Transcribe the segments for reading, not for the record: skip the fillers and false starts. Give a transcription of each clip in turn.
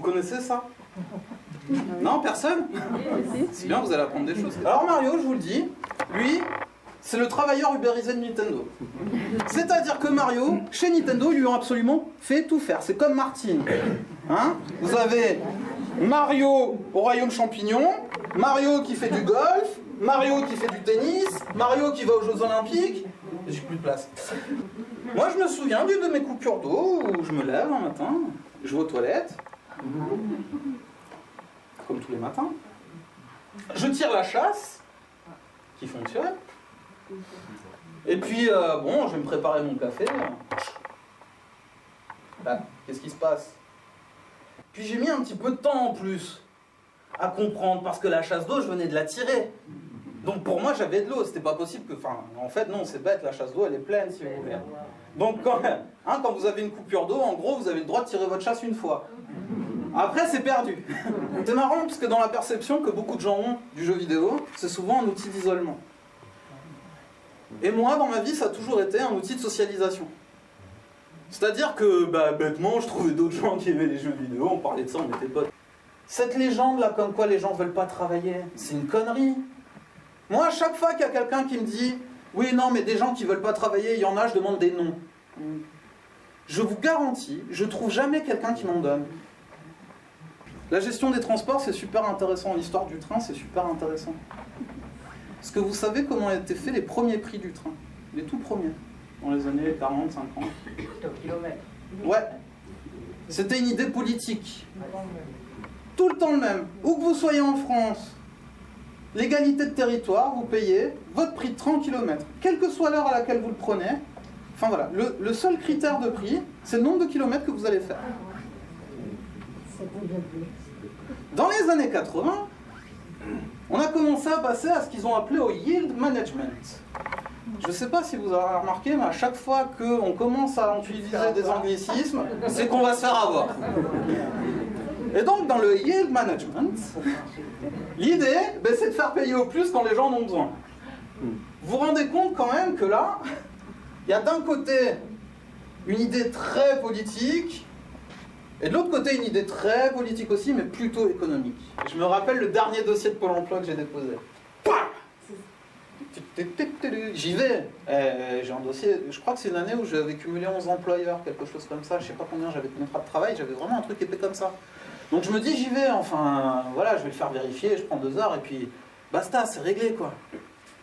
connaissez ça? Non, personne? C'est bien, vous allez apprendre des choses. Alors Mario, je vous le dis, lui, c'est le travailleur ubérisé de Nintendo. C'est-à-dire que Mario, chez Nintendo, ils lui ont absolument fait tout faire. C'est comme Martine. Hein? Vous avez Mario au royaume champignon, Mario qui fait du golf, Mario qui fait du tennis, Mario qui va aux Jeux Olympiques. J'ai plus de place. Moi, je me souviens d'une de mes coupures d'eau où je me lève un matin, je vais aux toilettes, comme tous les matins. Je tire la chasse, qui fonctionne. Et puis, bon, je vais me préparer mon café. Là, qu'est-ce qui se passe? Puis j'ai mis un petit peu de temps en plus à comprendre, parce que la chasse d'eau, je venais de la tirer. Donc pour moi, j'avais de l'eau, c'était pas possible que... Enfin, en fait, non, c'est bête, la chasse d'eau, elle est pleine, si vous voulez. Donc quand vous avez une coupure d'eau, en gros, vous avez le droit de tirer votre chasse une fois. Après, c'est perdu. C'est marrant, parce que dans la perception que beaucoup de gens ont du jeu vidéo, c'est souvent un outil d'isolement. Et moi, dans ma vie, ça a toujours été un outil de socialisation. C'est-à-dire que, bêtement, je trouvais d'autres gens qui aimaient les jeux vidéo, on parlait de ça, on était potes. Cette légende-là, comme quoi les gens ne veulent pas travailler, c'est une connerie. Moi, à chaque fois qu'il y a quelqu'un qui me dit « Oui, non, mais des gens qui ne veulent pas travailler, il y en a, je demande des noms. » Je vous garantis, je ne trouve jamais quelqu'un qui m'en donne. La gestion des transports, c'est super intéressant. L'histoire du train, c'est super intéressant. Est-ce que vous savez comment ont été faits les premiers prix du train? Les tout premiers, dans les années 40, 50. C'était au kilomètre. Ouais. C'était une idée politique. Tout le temps le même. Où que vous soyez en France, l'égalité de territoire, vous payez votre prix de 30 km. Quelle que soit l'heure à laquelle vous le prenez. Enfin voilà, le seul critère de prix, c'est le nombre de kilomètres que vous allez faire. Dans les années 80, on a commencé à passer à ce qu'ils ont appelé au yield management. Je ne sais pas si vous avez remarqué, mais à chaque fois qu'on commence à utiliser des anglicismes, c'est qu'on va se faire avoir. Et donc, dans le yield management, l'idée, c'est de faire payer au plus quand les gens en ont besoin. Vous vous rendez compte quand même que là, il y a d'un côté une idée très politique, et de l'autre côté une idée très politique aussi, mais plutôt économique. Je me rappelle le dernier dossier de Pôle emploi que j'ai déposé. J'y vais. J'ai un dossier, je crois que c'est une année où j'avais cumulé 11 employeurs, quelque chose comme ça. Je ne sais pas combien j'avais de contrats de travail, j'avais vraiment un truc qui était comme ça. Donc je me dis, j'y vais, enfin, voilà, je vais le faire vérifier, je prends 2 heures, et puis basta, c'est réglé, quoi.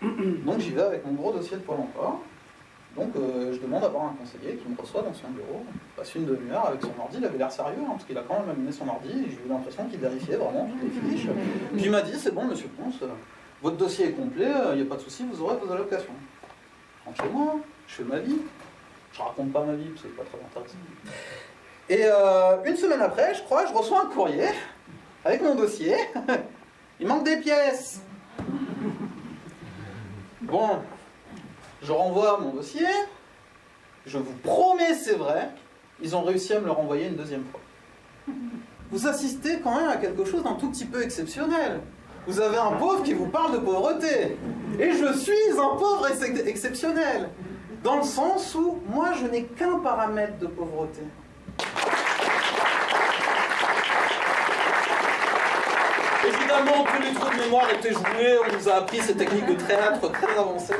Donc j'y vais avec mon gros dossier de Pôle emploi. Donc je demande à voir un conseiller qui me reçoit dans son bureau. Je passe une demi-heure avec son ordi, il avait l'air sérieux, hein, parce qu'il a quand même amené son ordi, et j'ai eu l'impression qu'il vérifiait vraiment toutes les fiches. Puis il m'a dit, c'est bon, monsieur Ponce, votre dossier est complet, il n'y a pas de souci, vous aurez vos allocations. Je rentre chez moi, je fais ma vie. Je raconte pas ma vie, parce que c'est pas très intéressant. Et une semaine après, je crois, je reçois un courrier avec mon dossier. Il manque des pièces. Bon, je renvoie mon dossier. Je vous promets, c'est vrai, ils ont réussi à me le renvoyer une deuxième fois. Vous assistez quand même à quelque chose d'un tout petit peu exceptionnel. Vous avez un pauvre qui vous parle de pauvreté. Et je suis un pauvre exceptionnel. Dans le sens où, moi, je n'ai qu'un paramètre de pauvreté. Évidemment, tous les trous de mémoire étaient joués, on nous a appris ces techniques de théâtre très avancées.